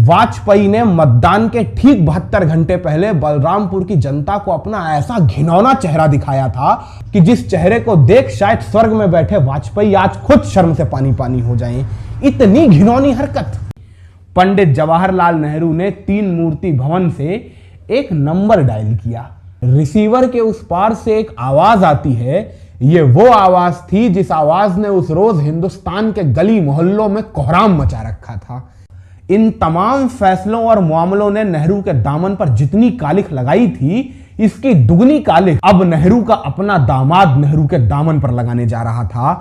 वाजपेयी ने मतदान के ठीक 72 घंटे पहले बलरामपुर की जनता को अपना ऐसा घिनौना चेहरा दिखाया था कि जिस चेहरे को देख शायद स्वर्ग में बैठे वाजपेयी आज खुद शर्म से पानी पानी हो जाएं। इतनी घिनौनी हरकत। पंडित जवाहरलाल नेहरू ने 3 मूर्ति भवन से एक नंबर डायल किया। रिसीवर के उस पार से एक आवाज आती है। ये वो आवाज थी जिस आवाज ने उस रोज हिंदुस्तान के गली मोहल्लों में कोहराम मचा रखा था। इन तमाम फैसलों और मामलों ने नेहरू के दामन पर जितनी कालिख लगाई थी, इसकी दुगनी कालिख अब नेहरू का अपना दामाद नेहरू के दामन पर लगाने जा रहा था।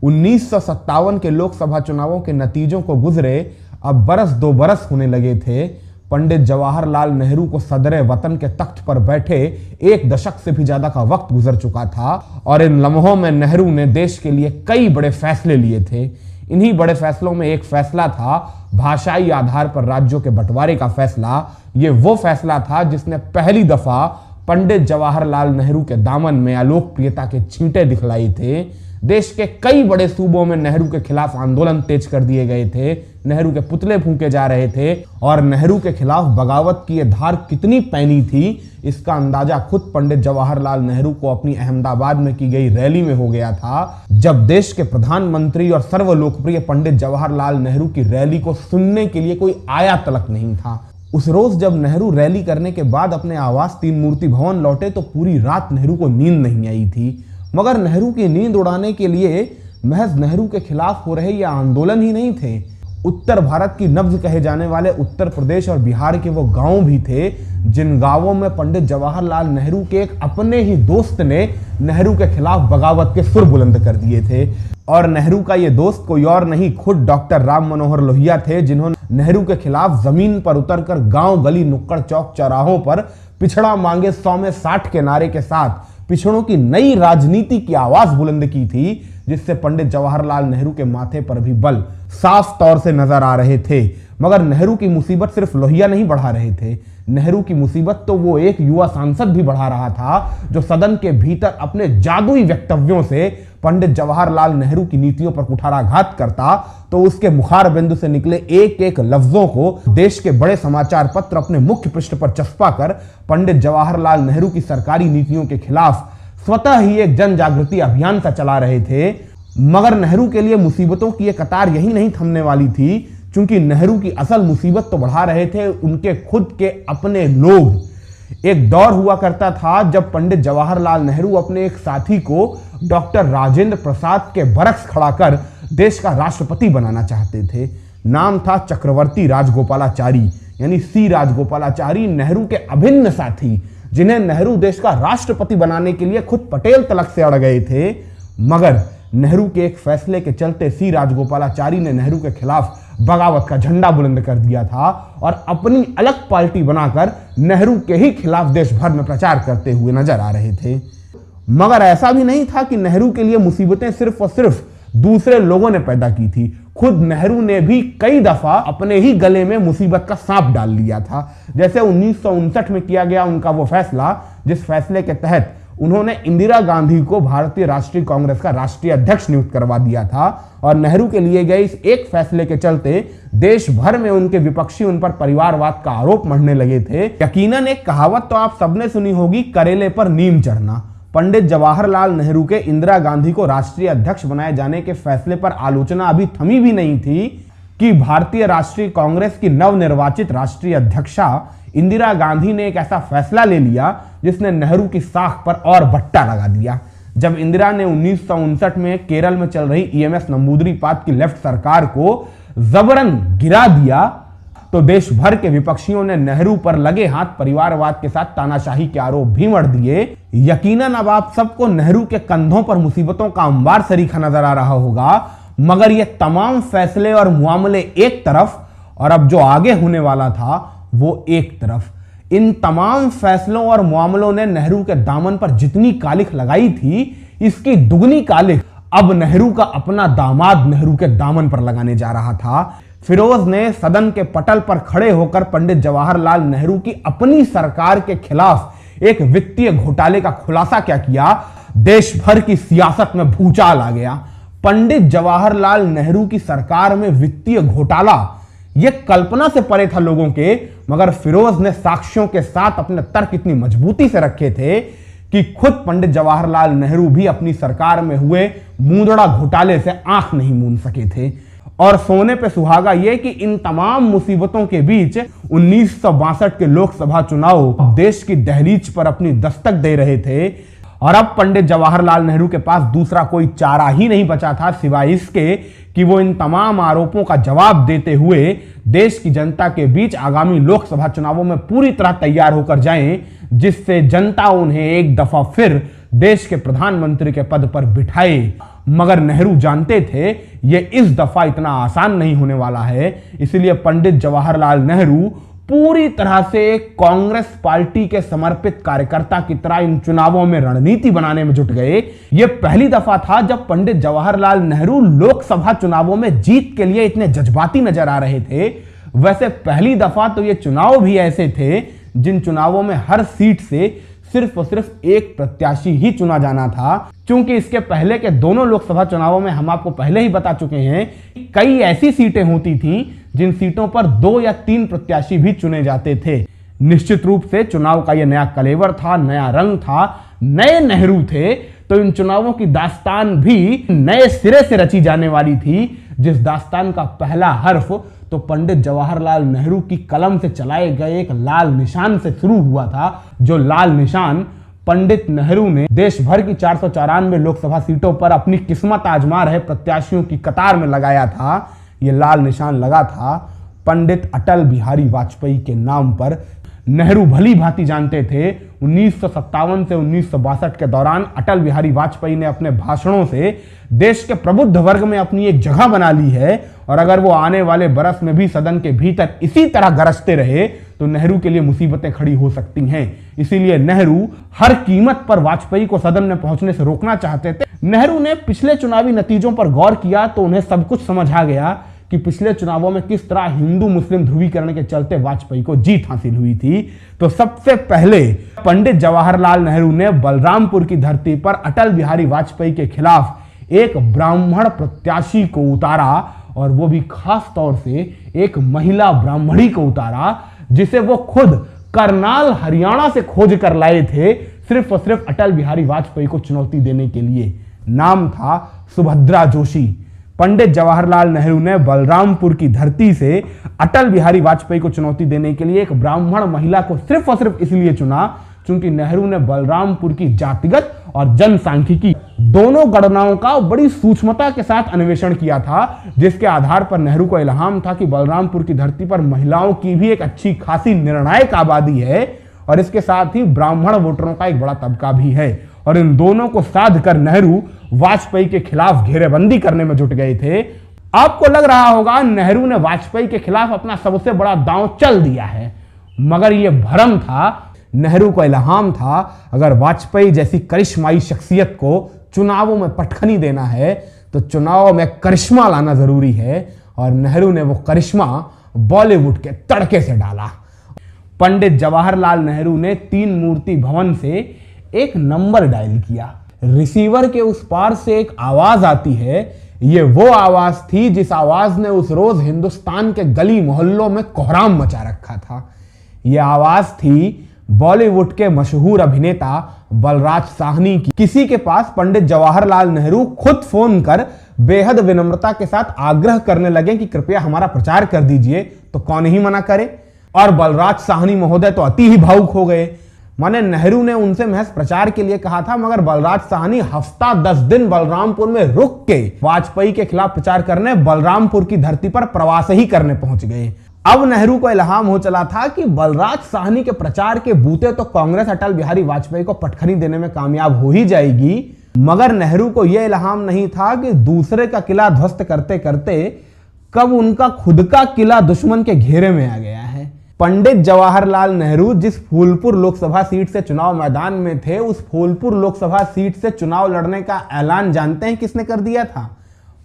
1957 के लोकसभा चुनावों के नतीजों को गुजरे अब बरस 2 बरस होने लगे थे। पंडित जवाहरलाल नेहरू को सदर वतन के तख्त पर बैठे 1 दशक से भी ज्यादा का वक्त गुजर चुका था और इन लम्हों में नेहरू ने देश के लिए कई बड़े फैसले लिए थे। इन्हीं बड़े फैसलों में एक फैसला था भाषाई आधार पर राज्यों के बंटवारे का फैसला। ये वो फैसला था जिसने पहली दफा पंडित जवाहरलाल नेहरू के दामन में अलोकप्रियता के छींटे दिखलाई थे। देश के कई बड़े सूबों में नेहरू के खिलाफ आंदोलन तेज कर दिए गए थे, नेहरू के पुतले फूंके जा रहे थे और नेहरू के खिलाफ बगावत की यह धार कितनी पैनी थी, इसका अंदाजा खुद पंडित जवाहरलाल नेहरू को अपनी अहमदाबाद में की गई रैली में हो गया था, जब देश के प्रधानमंत्री और सर्वलोकप्रिय पंडित जवाहरलाल नेहरू की रैली को सुनने के लिए कोई आया तलक नहीं था। उस रोज जब नेहरू रैली करने के बाद अपने आवास 3 मूर्ति भवन लौटे तो पूरी रात नेहरू को नींद नहीं आई थी। मगर नेहरू की नींद उड़ाने के लिए महज नेहरू के खिलाफ हो रहे ये आंदोलन ही नहीं थे। उत्तर भारत की नब्ज कहे जाने वाले उत्तर प्रदेश और बिहार के वो गांव भी थे जिन गांवों में पंडित जवाहरलाल नेहरू के एक अपने ही दोस्त ने नेहरू के खिलाफ बगावत के सुर बुलंद कर दिए थे। और नेहरू का ये दोस्त कोई और नहीं, खुद डॉक्टर राम मनोहर लोहिया थे, जिन्होंने नेहरू के खिलाफ जमीन पर उतरकर गांव गली नुक्कड़ चौक चौराहों पर पिछड़ा मांगे 100 में 60 के नारे के साथ पिछड़ों की नई राजनीति की आवाज बुलंद की थी, जिससे पंडित जवाहरलाल नेहरू के माथे पर भी बल साफ तौर से नजर आ रहे थे। मगर नेहरू की मुसीबत सिर्फ लोहिया नहीं बढ़ा रहे थे, नेहरू की मुसीबत तो वो एक युवा सांसद भी बढ़ा रहा था जो सदन के भीतर अपने जादुई वक्तव्यों से पंडित जवाहरलाल नेहरू की नीतियों पर कुठाराघात करता तो उसके मुखार बिंदु से निकले एक एक लफ्जों को देश के बड़े समाचार पत्र अपने मुख्य पृष्ठ पर चस्पा कर पंडित जवाहरलाल नेहरू की सरकारी नीतियों के खिलाफ स्वतः ही एक जन जागृति अभियान सा चला रहे थे। मगर नेहरू के लिए मुसीबतों की एक कतार यही नहीं थमने वाली थी, क्योंकि नेहरू की असल मुसीबत तो बढ़ा रहे थे उनके खुद के अपने लोग। एक दौर हुआ करता था जब पंडित जवाहरलाल नेहरू अपने एक साथी को डॉक्टर राजेंद्र प्रसाद के बरक्स खड़ा कर देश का राष्ट्रपति बनाना चाहते थे। नाम था चक्रवर्ती राजगोपालाचारी, यानी सी राजगोपालाचारी, नेहरू के अभिन्न साथी, जिन्हें नेहरू देश का राष्ट्रपति बनाने के लिए खुद पटेल तलक से अड़ गए थे। मगर नेहरू के एक फैसले के चलते सी राजगोपालाचारी ने नेहरू के खिलाफ बगावत का झंडा बुलंद कर दिया था और अपनी अलग पार्टी बनाकर नेहरू के ही खिलाफ देश भर में प्रचार करते हुए नजर आ रहे थे। मगर ऐसा भी नहीं था कि नेहरू के लिए मुसीबतें सिर्फ और सिर्फ दूसरे लोगों ने पैदा की थी। खुद नेहरू ने भी कई दफा अपने ही गले में मुसीबत का सांप डाल लिया था। जैसे 1959 में किया गया उनका वो फैसला जिस फैसले के तहत उन्होंने इंदिरा गांधी को भारतीय राष्ट्रीय कांग्रेस का राष्ट्रीय अध्यक्ष नियुक्त करवा दिया था। और नेहरू के लिए गए इस एक फैसले के चलते देश भर में उनके विपक्षी उन पर परिवारवाद का आरोप मढ़ने लगे थे। यकीनन एक कहावत तो आप सबने सुनी होगी, करेले पर नीम चढ़ना। पंडित जवाहरलाल नेहरू के इंदिरा गांधी को राष्ट्रीय अध्यक्ष बनाए जाने के फैसले पर आलोचना अभी थमी भी नहीं थी कि भारतीय राष्ट्रीय कांग्रेस की नवनिर्वाचित राष्ट्रीय अध्यक्षा इंदिरा गांधी ने एक ऐसा फैसला ले लिया जिसने नेहरू की साख पर और बट्टा लगा दिया। जब इंदिरा ने 1959 में केरल में चल रही ईएमएस नंबूदरीपाद की लेफ्ट सरकार को जबरन गिरा दिया तो देश भर के विपक्षियों ने नेहरू पर लगे हाथ परिवारवाद के साथ तानाशाही के आरोप भी मढ़ दिए। यकीनन अब आप सबको नेहरू के कंधों पर मुसीबतों का अंबार सरीखा नजर आ रहा होगा, मगर ये तमाम फैसले और मामले एक तरफ और अब जो आगे होने वाला था वो एक तरफ। इन तमाम फैसलों और मामलों ने नेहरू के दामन पर जितनी कालिख लगाई थी, इसकी दुगनी कालिख अब नेहरू का अपना दामाद नेहरू के दामन पर लगाने जा रहा था। फिरोज ने सदन के पटल पर खड़े होकर पंडित जवाहरलाल नेहरू की अपनी सरकार के खिलाफ एक वित्तीय घोटाले का खुलासा क्या किया, देश भर की सियासत में भूचाल आ गया। पंडित जवाहरलाल नेहरू की सरकार में वित्तीय घोटाला यह कल्पना से परे था लोगों के, मगर फिरोज ने साक्ष्यों के साथ अपने तर्क इतनी मजबूती से रखे थे कि खुद पंडित जवाहरलाल नेहरू भी अपनी सरकार में हुए मुंदड़ा घोटाले से आंख नहीं मूंद सके थे। और सोने पे सुहागा यह कि इन तमाम मुसीबतों के बीच 1962 के लोकसभा चुनाव देश की दहलीज पर अपनी दस्तक दे रहे थे और अब पंडित जवाहरलाल नेहरू के पास दूसरा कोई चारा ही नहीं बचा था सिवाय इसके कि वो इन तमाम आरोपों का जवाब देते हुए देश की जनता के बीच आगामी लोकसभा चुनावों में पूरी तरह तैयार होकर जाएं, जिससे जनता उन्हें एक दफा फिर देश के प्रधानमंत्री के पद पर बिठाए। मगर नेहरू जानते थे यह इस दफा इतना आसान नहीं होने वाला है, इसलिए पंडित जवाहरलाल नेहरू पूरी तरह से कांग्रेस पार्टी के समर्पित कार्यकर्ता की तरह इन चुनावों में रणनीति बनाने में जुट गए। यह पहली दफा था जब पंडित जवाहरलाल नेहरू लोकसभा चुनावों में जीत के लिए इतने जज्बाती नजर आ रहे थे। वैसे पहली दफा तो ये चुनाव भी ऐसे थे जिन चुनावों में हर सीट से सिर्फ और सिर्फ एक प्रत्याशी ही चुना जाना था। क्योंकि इसके पहले के दोनों लोकसभा चुनावों में हम आपको पहले ही बता चुके हैं कि कई ऐसी सीटें होती थीं जिन सीटों पर 2 या 3 प्रत्याशी भी चुने जाते थे। निश्चित रूप से चुनाव का यह नया कलेवर था, नया रंग था, नए नेहरू थे, तो इन चुनावों की दास्तान भी नए सिरे से रची जाने वाली थी, जिस दास्तान का पहला हर्फ तो पंडित जवाहरलाल नेहरू की कलम से चलाए गए एक लाल निशान से शुरू हुआ था, जो लाल निशान पंडित नेहरू ने देश भर की 494 लोकसभा सीटों पर अपनी किस्मत आजमा रहे प्रत्याशियों की कतार में लगाया था। यह लाल निशान लगा था पंडित अटल बिहारी वाजपेयी के नाम पर। नेहरू भली भांति जानते थे 1957 से 1962 के दौरान अटल बिहारी वाजपेयी ने अपने भाषणों से देश के प्रबुद्ध वर्ग में अपनी एक जगह बना ली है, और अगर वो आने वाले बरस में भी सदन के भीतर इसी तरह गरजते रहे तो नेहरू के लिए मुसीबतें खड़ी हो सकती हैं। इसीलिए नेहरू हर कीमत पर वाजपेयी को सदन में पहुंचने से रोकना चाहते थे। नेहरू ने पिछले चुनावी नतीजों पर गौर किया तो उन्हें सब कुछ समझ आ गया कि पिछले चुनावों में किस तरह हिंदू मुस्लिम ध्रुवीकरण के चलते वाजपेयी को जीत हासिल हुई थी। तो सबसे पहले पंडित जवाहरलाल नेहरू ने बलरामपुर की धरती पर अटल बिहारी वाजपेयी के खिलाफ एक ब्राह्मण प्रत्याशी को उतारा, और वो भी खास तौर से एक महिला ब्राह्मणी को उतारा, जिसे वो खुद करनाल हरियाणा से खोज कर लाए थे, सिर्फ और सिर्फ अटल बिहारी वाजपेयी को चुनौती देने के लिए। नाम था सुभद्रा जोशी। पंडित जवाहरलाल नेहरू ने बलरामपुर की धरती से अटल बिहारी वाजपेयी को चुनौती देने के लिए एक ब्राह्मण महिला को सिर्फ और सिर्फ इसलिए चुना क्योंकि नेहरू ने बलरामपुर की जातिगत और जनसांख्यिकी दोनों गणनाओं का बड़ी सूक्ष्मता के साथ अन्वेषण किया था, जिसके आधार पर नेहरू को इल्हाम था कि बलरामपुर की धरती पर महिलाओं की भी एक अच्छी खासी निर्णायक आबादी है और इसके साथ ही ब्राह्मण वोटरों का एक बड़ा तबका भी है। और इन दोनों को साध कर नेहरू वाजपेयी के खिलाफ घेरेबंदी करने में जुट गए थे। आपको लग रहा होगा नेहरू ने वाजपेयी के खिलाफ अपना सबसे बड़ा दांव चल दिया है, मगर यह भ्रम था। नेहरू को इल्हाम था अगर वाजपेयी जैसी करिश्माई शख्सियत को चुनावों में पटखनी देना है तो चुनाव में करिश्मा लाना जरूरी है, और नेहरू ने वो करिश्मा बॉलीवुड के तड़के से डाला। पंडित जवाहरलाल नेहरू ने 3 मूर्ति भवन से एक नंबर डायल किया। रिसीवर के उस पार से एक आवाज आती है। ये वो आवाज थी जिस आवाज ने उस रोज हिंदुस्तान के गली मोहल्लों में कोहराम मचा रखा था। यह आवाज थी बॉलीवुड के मशहूर अभिनेता बलराज साहनी की। किसी के पास पंडित जवाहरलाल नेहरू खुद फोन कर बेहद विनम्रता के साथ आग्रह करने लगे कि कृपया हमारा प्रचार कर दीजिए, तो कौन ही मना करे। और बलराज साहनी महोदय तो अति ही भावुक हो गए। माने नेहरू ने उनसे महज प्रचार के लिए कहा था, मगर बलराज साहनी हफ्ता 10 दिन बलरामपुर में रुक के वाजपेयी के खिलाफ प्रचार करने बलरामपुर की धरती पर प्रवास ही करने पहुंच गए। अब नेहरू को इल्हाम हो चला था कि बलराज साहनी के प्रचार के बूते तो कांग्रेस अटल बिहारी वाजपेयी को पटखनी देने में कामयाब हो ही जाएगी, मगर नेहरू को यह इल्हाम नहीं था कि दूसरे का किला ध्वस्त करते करते कब उनका खुद का किला दुश्मन के घेरे में आ गया है। पंडित जवाहरलाल नेहरू जिस फूलपुर लोकसभा सीट से चुनाव मैदान में थे, उस फूलपुर लोकसभा सीट से चुनाव लड़ने का ऐलान जानते हैं किसने कर दिया था?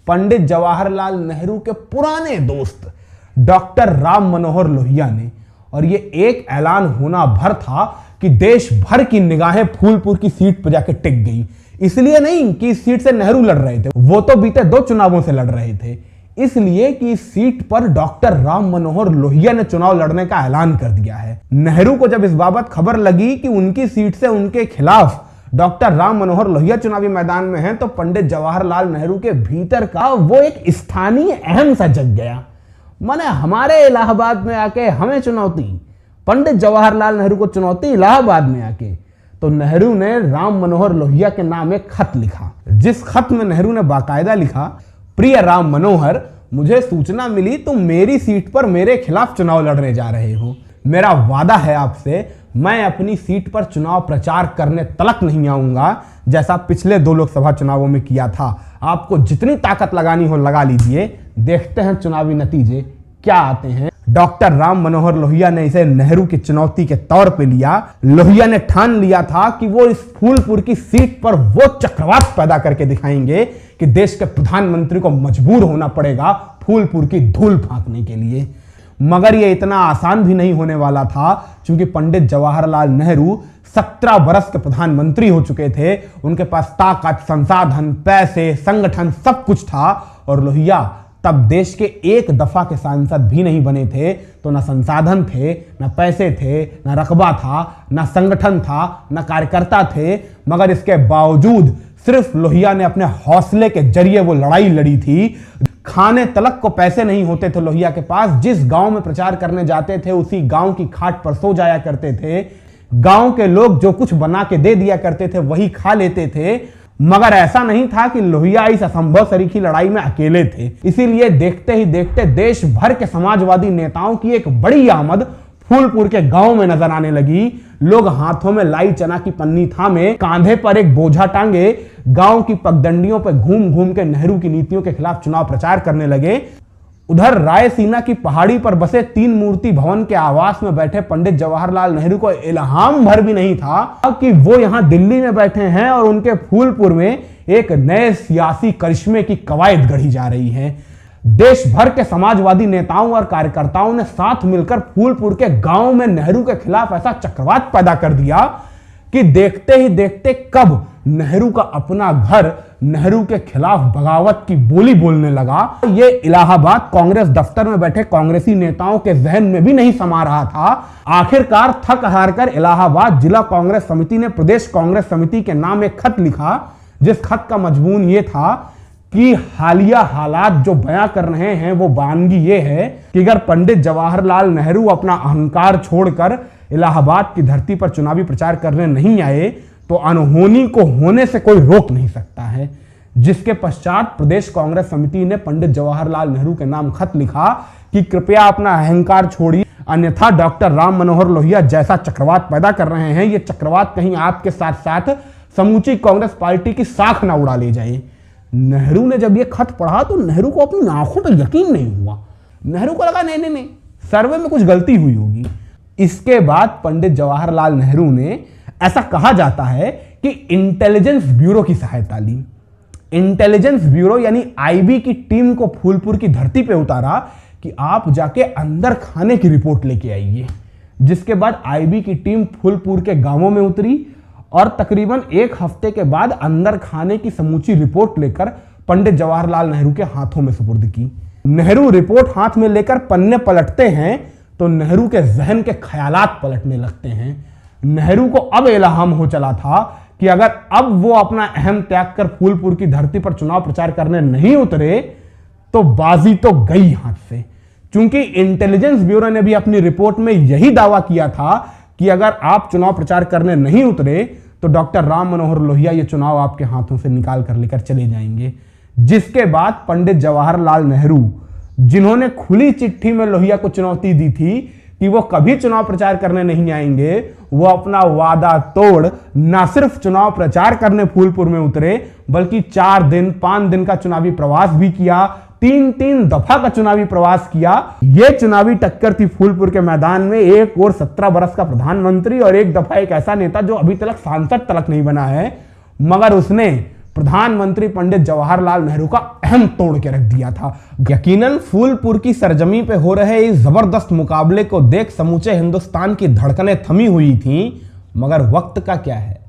पंडित जवाहरलाल नेहरू के पुराने दोस्त डॉक्टर राम मनोहर लोहिया ने। और यह एक ऐलान होना भर था कि देश भर की निगाहें फूलपुर की सीट पर जाकर टिक गई। इसलिए नहीं कि इस सीट से नेहरू लड़ रहे थे, वो तो बीते 2 चुनावों से लड़ रहे थे। इसलिए कि इस सीट पर डॉक्टर राम मनोहर लोहिया ने चुनाव लड़ने का ऐलान कर दिया है। नेहरू को जब इस बाबत खबर लगी कि उनकी सीट से उनके खिलाफ डॉक्टर राम मनोहर लोहिया चुनावी मैदान में हैं, तो पंडित जवाहरलाल नेहरू के भीतर का वो एक स्थानीय अहम सा जग गया। माने हमारे इलाहाबाद में आके हमें चुनौती, पंडित जवाहरलाल नेहरू को चुनौती इलाहाबाद में आके। तो नेहरू ने राम मनोहर लोहिया के नाम एक खत लिखा, जिस खत में नेहरू ने बाकायदा लिखा, प्रिय राम मनोहर, मुझे सूचना मिली तुम मेरी सीट पर मेरे खिलाफ चुनाव लड़ने जा रहे हो। मेरा वादा है आपसे, मैं अपनी सीट पर चुनाव प्रचार करने तलक नहीं आऊंगा, जैसा पिछले 2 लोकसभा चुनावों में किया था। आपको जितनी ताकत लगानी हो लगा लीजिए, देखते हैं चुनावी नतीजे क्या आते हैं। डॉक्टर राम मनोहर लोहिया ने इसे नेहरू की चुनौती के तौर पे लिया। लोहिया ने ठान लिया था कि वो इस फूलपुर की सीट पर वो चक्रवात पैदा करके दिखाएंगे कि देश के प्रधानमंत्री को मजबूर होना पड़ेगा फूलपुर की धूल फांकने के लिए। मगर ये इतना आसान भी नहीं होने वाला था, क्योंकि पंडित जवाहरलाल नेहरू 17 वर्ष के प्रधानमंत्री हो चुके थे। उनके पास ताकत, संसाधन, पैसे, संगठन सब कुछ था, और लोहिया तब देश के एक दफा के सांसद भी नहीं बने थे। तो ना संसाधन थे, ना पैसे थे, ना रकबा था, ना संगठन था, ना कार्यकर्ता थे। मगर इसके बावजूद सिर्फ लोहिया ने अपने हौसले के जरिए वो लड़ाई लड़ी थी। खाने तलक को पैसे नहीं होते थे लोहिया के पास। जिस गांव में प्रचार करने जाते थे, उसी गांव की खाट पर सो जाया करते थे। गांव के लोग जो कुछ बना के दे दिया करते थे वही खा लेते थे। मगर ऐसा नहीं था कि लोहिया इस असंभव सरीखी लड़ाई में अकेले थे। इसीलिए देखते ही देखते देश भर के समाजवादी नेताओं की एक बड़ी आमद फूलपुर के गांव में नजर आने लगी। लोग हाथों में लाई चना की पन्नी थामे, कांधे पर एक बोझा टांगे, गांव की पगडंडियों पर घूम घूम के नेहरू की नीतियों के खिलाफ चुनाव प्रचार करने लगे। उधर रायसीना की पहाड़ी पर बसे 3 मूर्ति भवन के आवास में बैठे पंडित जवाहरलाल नेहरू को इल्हाम भर भी नहीं था कि वो यहां दिल्ली में बैठे हैं और उनके फूलपुर में एक नए सियासी करिश्मे की कवायद गढ़ी जा रही है। देश भर के समाजवादी नेताओं और कार्यकर्ताओं ने साथ मिलकर फूलपुर के गांव में नेहरू के खिलाफ ऐसा चक्रवात पैदा कर दिया कि देखते ही देखते कब नेहरू का अपना घर नेहरू के खिलाफ बगावत की बोली बोलने लगा, ये इलाहाबाद कांग्रेस दफ्तर में बैठे कांग्रेसी नेताओं के जहन में भी नहीं समा रहा था। आखिरकार थक हार कर इलाहाबाद जिला कांग्रेस समिति ने प्रदेश कांग्रेस समिति के नाम एक खत लिखा, जिस खत का मजमून ये था कि हालिया हालात जो बयां कर रहे हैं वो बयानगी ये है कि अगर पंडित जवाहरलाल नेहरू अपना अहंकार छोड़कर इलाहाबाद की धरती पर चुनावी प्रचार करने नहीं आए तो अनहोनी को होने से कोई रोक नहीं सकता है। जिसके पश्चात प्रदेश कांग्रेस समिति ने पंडित जवाहरलाल नेहरू के नाम खत लिखा कि कृपया अपना अहंकार छोड़िए, अन्यथा डॉक्टर राम मनोहर लोहिया जैसा चक्रवात पैदा कर रहे हैं, ये चक्रवात कहीं आपके साथ साथ समूची कांग्रेस पार्टी की साख ना उड़ा ले जाए। नेहरू ने जब ये खत पढ़ा तो नेहरू को अपनी आंखों पर यकीन नहीं हुआ। नेहरू को लगा नहीं, सर्वे में कुछ गलती हुई होगी। इसके बाद पंडित जवाहरलाल नेहरू ने, ऐसा कहा जाता है कि इंटेलिजेंस ब्यूरो की सहायता ली। इंटेलिजेंस ब्यूरो यानी आईबी की टीम को फूलपुर की धरती पे उतारा कि आप जाके अंदर खाने की रिपोर्ट लेके आइए। जिसके बाद आईबी की टीम फूलपुर के गांवों में उतरी और तकरीबन 1 हफ्ते के बाद अंदर खाने की समूची रिपोर्ट लेकर पंडित जवाहरलाल नेहरू के हाथों में सुपुर्द की। नेहरू रिपोर्ट हाथ में लेकर पन्ने पलटते हैं तो नेहरू के जहन के ख्यालात पलटने लगते हैं। नेहरू को अब इल्हाम हो चला था कि अगर अब वो अपना अहम त्याग कर फूलपुर की धरती पर चुनाव प्रचार करने नहीं उतरे तो बाजी तो गई हाथ से। क्योंकि इंटेलिजेंस ब्यूरो ने भी अपनी रिपोर्ट में यही दावा किया था कि अगर आप चुनाव प्रचार करने नहीं उतरे तो डॉक्टर राम मनोहर लोहिया ये चुनाव आपके हाथों से निकाल कर लेकर चले जाएंगे। जिसके बाद पंडित जवाहरलाल नेहरू, जिन्होंने खुली चिट्ठी में लोहिया को चुनौती दी थी कि वो कभी चुनाव प्रचार करने नहीं आएंगे, वो अपना वादा तोड़ न सिर्फ चुनाव प्रचार करने फूलपुर में उतरे बल्कि 4 दिन 5 दिन का चुनावी प्रवास भी किया, 3 दफा का चुनावी प्रवास किया। यह चुनावी टक्कर थी फूलपुर के मैदान में। एक और 17 वर्ष का प्रधानमंत्री और एक दफा एक ऐसा नेता जो अभी तक सांसद तक नहीं बना है, मगर उसने प्रधानमंत्री पंडित जवाहरलाल नेहरू का अहम तोड़ के रख दिया था। यकीनन फूलपुर की सरजमी पे हो रहे इस जबरदस्त मुकाबले को देख समूचे हिंदुस्तान की धड़कनें थमी हुई थीं, मगर वक्त का क्या है,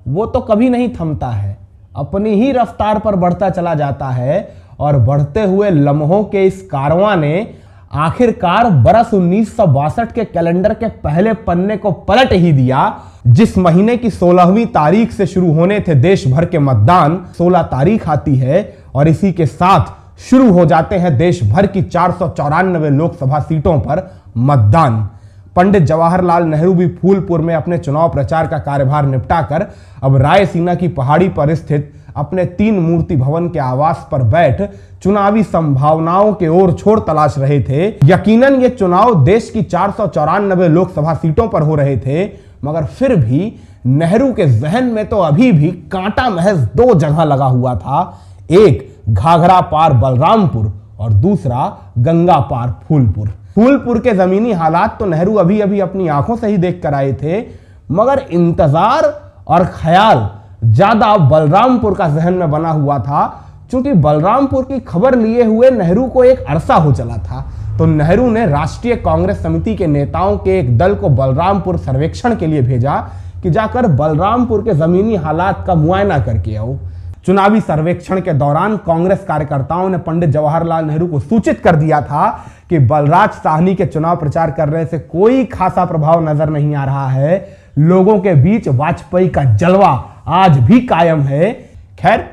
वो तो कभी नहीं थमता है, अपनी ही रफ्तार पर बढ़ता चला जाता है और बढ़ते हुए लम्हों के इस कारवां ने आखिरकार बरस 1962 के कैलेंडर के पहले पन्ने को पलट ही दिया। जिस महीने की 16वीं तारीख से शुरू होने थे देश भर के मतदान, 16 तारीख आती है और इसी के साथ शुरू हो जाते हैं देश भर की 494 लोकसभा सीटों पर मतदान। पंडित जवाहरलाल नेहरू भी फूलपुर में अपने चुनाव प्रचार का कार्यभार निपटाकर अब रायसीना की पहाड़ी पर स्थित अपने 3 मूर्ति भवन के आवास पर बैठ चुनावी संभावनाओं के ओर छोर तलाश रहे थे। यकीनन ये चुनाव देश की 494 लोकसभा सीटों पर हो रहे थे, मगर फिर भी नेहरू के जहन में तो अभी भी कांटा महज 2 जगह लगा हुआ था। एक घाघरा पार बलरामपुर और दूसरा गंगा पार फूलपुर। फूलपुर के जमीनी हालात तो नेहरू अभी अभी अपनी आंखों से ही देख कर आए थे, मगर इंतजार और ख्याल ज्यादा बलरामपुर का जहन में बना हुआ था। क्योंकि बलरामपुर की खबर लिए हुए नेहरू को एक अरसा हो चला था, तो नेहरू ने राष्ट्रीय कांग्रेस समिति के नेताओं के एक दल को बलरामपुर सर्वेक्षण के लिए भेजा कि जाकर बलरामपुर के जमीनी हालात का मुआयना करके आओ। चुनावी सर्वेक्षण के दौरान कांग्रेस कार्यकर्ताओं ने पंडित जवाहरलाल नेहरू को सूचित कर दिया था कि बलराज साहनी के चुनाव प्रचार करने से कोई खासा प्रभाव नजर नहीं आ रहा है। लोगों के बीच वाजपेयी का जलवा आज भी कायम है। खैर,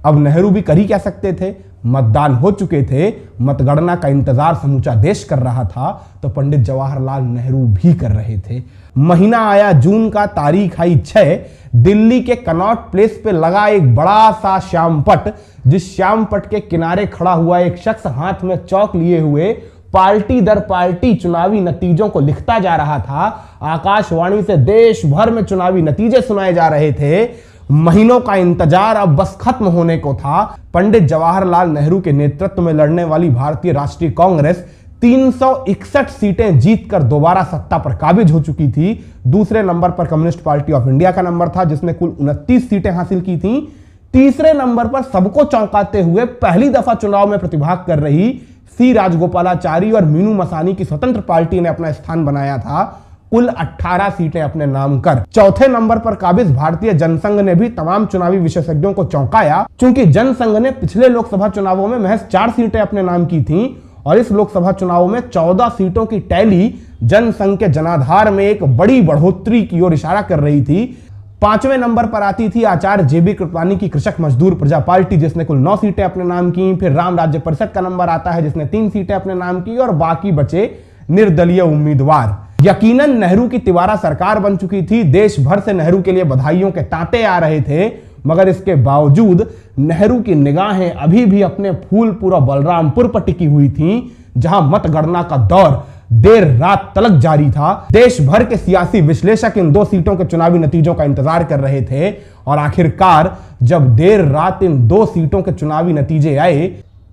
अब नेहरू भी कर ही क्या सकते थे, मतदान हो चुके थे, मतगणना का इंतजार समूचा देश कर रहा था, तो पंडित जवाहरलाल नेहरू भी कर रहे थे। महीना आया जून का, तारीख आई 6। दिल्ली के कनॉट प्लेस पे लगा एक बड़ा सा श्यामपट, जिस श्यामपट के किनारे खड़ा हुआ एक शख्स हाथ में चौक लिए हुए पार्टी दर पार्टी चुनावी नतीजों को लिखता जा रहा था। आकाशवाणी से देश भर में चुनावी नतीजे सुनाए जा रहे थे। महीनों का इंतजार अब बस खत्म होने को था। पंडित जवाहरलाल नेहरू के नेतृत्व में लड़ने वाली भारतीय राष्ट्रीय कांग्रेस 361 सीटें जीतकर दोबारा सत्ता पर काबिज हो चुकी थी। दूसरे नंबर पर कम्युनिस्ट पार्टी ऑफ इंडिया का नंबर था, जिसने कुल 29 सीटें हासिल की थीं। तीसरे नंबर पर सबको चौंकाते हुए पहली दफा चुनाव में प्रतिभाग कर रही सी राजगोपालाचारी और मीनू मसानी की स्वतंत्र पार्टी ने अपना स्थान बनाया था, कुल 18 सीटें अपने नाम कर। चौथे नंबर पर काबिज भारतीय जनसंघ ने भी तमाम चुनावी विशेषज्ञों को चौंकाया, क्योंकि जनसंघ ने पिछले लोकसभा चुनावों में महज 4 सीटें अपने नाम की थीं और इस लोकसभा चुनाव में 14 सीटों की टैली जनसंघ के जनाधार में एक बड़ी बढ़ोतरी की ओर इशारा कर रही थी। 5वें नंबर पर आती थी आचार्य जेबी कृपलानी की कृषक मजदूर प्रजा पार्टी, जिसने कुल 9 सीटें अपने नाम की। फिर राम राज्य परिषद का नंबर आता है, जिसने 3 सीटें अपने नाम की और बाकी बचे निर्दलीय उम्मीदवार। यकीनन नेहरू की तिवारा सरकार बन चुकी थी। देश भर से नेहरू के लिए बधाइयों के तांते आ रहे थे, मगर इसके बावजूद नेहरू की निगाहें अभी भी अपने फूलपुर और बलरामपुर पर टिकी हुई थीं, जहां मतगणना का दौर देर रात तलक जारी था। देश भर के सियासी विश्लेषक इन 2 सीटों के चुनावी नतीजों का इंतजार कर रहे थे और आखिरकार जब देर रात इन 2 सीटों के चुनावी नतीजे आए,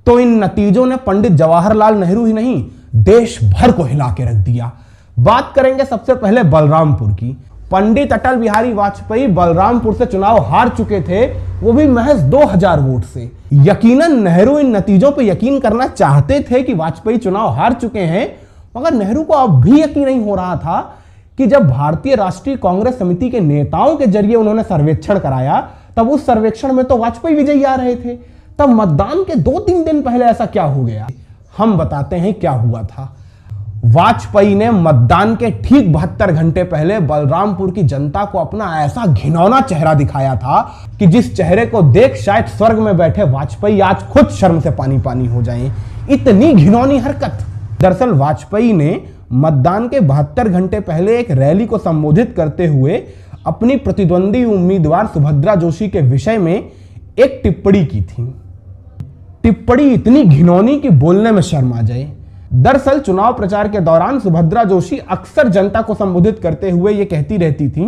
तो इन नतीजों ने पंडित जवाहरलाल नेहरू ही नहीं, देश भर को हिला के रख दिया। बात करेंगे सबसे पहले बलरामपुर की। पंडित अटल बिहारी वाजपेयी बलरामपुर से चुनाव हार चुके थे, वो भी महज 2000 वोट से। यकीनन नेहरू इन नतीजों पर यकीन करना चाहते थे कि वाजपेयी चुनाव हार चुके हैं, मगर नेहरू को अब भी यकीन नहीं हो रहा था कि जब भारतीय राष्ट्रीय कांग्रेस समिति के नेताओं के जरिए उन्होंने सर्वेक्षण कराया, तब उस सर्वेक्षण में तो वाजपेयी विजयी आ रहे थे। तब मतदान के 2-3 दिन पहले ऐसा क्या हो गया, हम बताते हैं क्या हुआ था। वाजपेयी ने मतदान के ठीक 72 घंटे पहले बलरामपुर की जनता को अपना ऐसा घिनौना चेहरा दिखाया था कि जिस चेहरे को देख शायद स्वर्ग में बैठे वाजपेयी आज खुद शर्म से पानी पानी हो जाएं। इतनी घिनौनी हरकत। दरअसल वाजपेयी ने मतदान के 72 घंटे पहले एक रैली को संबोधित करते हुए अपनी प्रतिद्वंदी उम्मीदवार सुभद्रा जोशी के विषय में एक टिप्पणी की थी। टिप्पणी इतनी घिनौनी कि बोलने में शर्म आ जाए। दरअसल चुनाव प्रचार के दौरान सुभद्रा जोशी अक्सर जनता को संबोधित करते हुए यह कहती रहती थी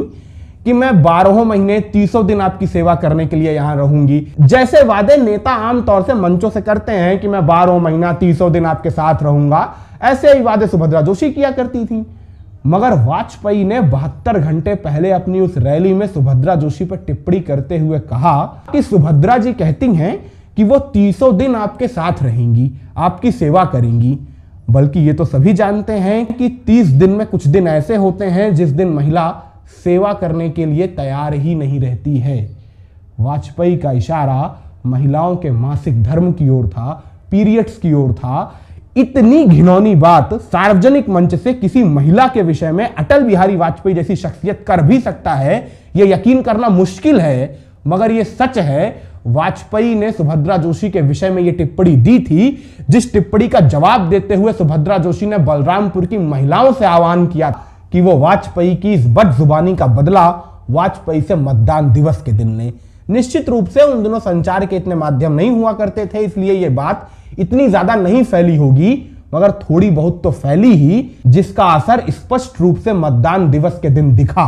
कि मैं 12 महीने 300 दिन आपकी सेवा करने के लिए यहां रहूंगी। जैसे वादे नेता आमतौर से मंचों से करते हैं कि मैं 12 महीना 300 दिन आपके साथ रहूंगा, ऐसे ही वादे सुभद्रा जोशी किया करती थी। मगर वाजपेयी ने 72 घंटे पहले अपनी उस रैली में सुभद्रा जोशी पर टिप्पणी करते हुए कहा कि सुभद्रा जी कहती हैं कि वो 300 दिन आपके साथ रहेंगी, आपकी सेवा करेंगी। बल्कि ये तो सभी जानते हैं कि 30 दिन में कुछ दिन ऐसे होते हैं जिस दिन महिला सेवा करने के लिए तैयार ही नहीं रहती है। वाजपेयी का इशारा महिलाओं के मासिक धर्म की ओर था, पीरियड्स की ओर था। इतनी घिनौनी बात सार्वजनिक मंच से किसी महिला के विषय में अटल बिहारी वाजपेयी जैसी शख्सियत कर भी सकता है, यह यकीन करना मुश्किल है, मगर यह सच है। वाजपेयी ने सुभद्रा जोशी के विषय में यह टिप्पणी दी थी, जिस टिप्पणी का जवाब देते हुए सुभद्रा जोशी ने बलरामपुर की महिलाओं से आह्वान किया कि वो वाजपेयी की इस बदजुबानी का बदला वाजपेयी से मतदान दिवस के दिन लें। निश्चित रूप से उन दिनों संचार के इतने माध्यम नहीं हुआ करते थे, इसलिए यह बात इतनी ज्यादा नहीं फैली होगी, मगर थोड़ी बहुत तो फैली ही, जिसका असर स्पष्ट रूप से मतदान दिवस के दिन दिखा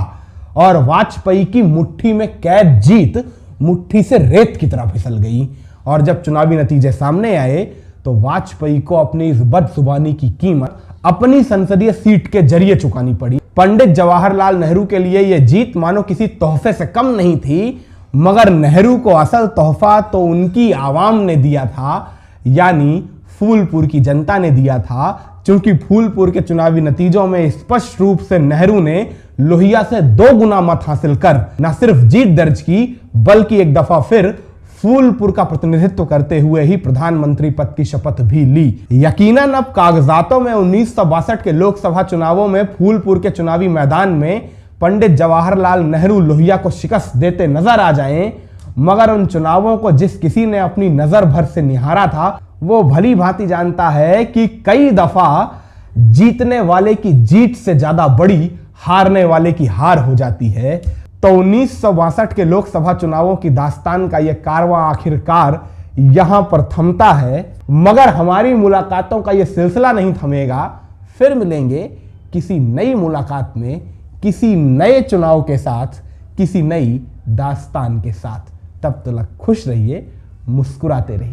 और वाजपेयी की मुट्ठी में कैद जीत मुट्ठी से रेत की तरह फिसल गई। और जब चुनावी नतीजे सामने आए तो वाजपेयी को अपनी इस बदजुबानी की कीमत अपनी संसदीय सीट के जरिए चुकानी पड़ी। पंडित जवाहरलाल नेहरू के लिए यह जीत मानो किसी तोहफे से कम नहीं थी, मगर नेहरू को असल तोहफा तो उनकी आवाम ने दिया था, यानी फूलपुर की जनता ने दिया था। क्योंकि फूलपुर के चुनावी नतीजों में स्पष्ट रूप से नेहरू ने लोहिया से 2 गुना मत हासिल कर न सिर्फ जीत दर्ज की, बल्कि एक दफा फिर फूलपुर का प्रतिनिधित्व करते हुए ही प्रधानमंत्री पद की शपथ भी ली। यकीनन अब कागजातों में 1962 के लोकसभा चुनावों में फूलपुर के चुनावी मैदान में पंडित जवाहरलाल नेहरू लोहिया को शिकस्त देते नजर आ जाएं, मगर उन चुनावों को जिस किसी ने अपनी नजर भर से निहारा था, वो भली भांति जानता है कि कई दफा जीतने वाले की जीत से ज्यादा बड़ी हारने वाले की हार हो जाती है। तो 1962 के लोकसभा चुनावों की दास्तान का यह कारवां आखिरकार यहां पर थमता है, मगर हमारी मुलाकातों का यह सिलसिला नहीं थमेगा। फिर मिलेंगे किसी नई मुलाकात में, किसी नए चुनाव के साथ, किसी नई दास्तान के साथ। तब तक खुश रहिए, मुस्कुराते रहिए।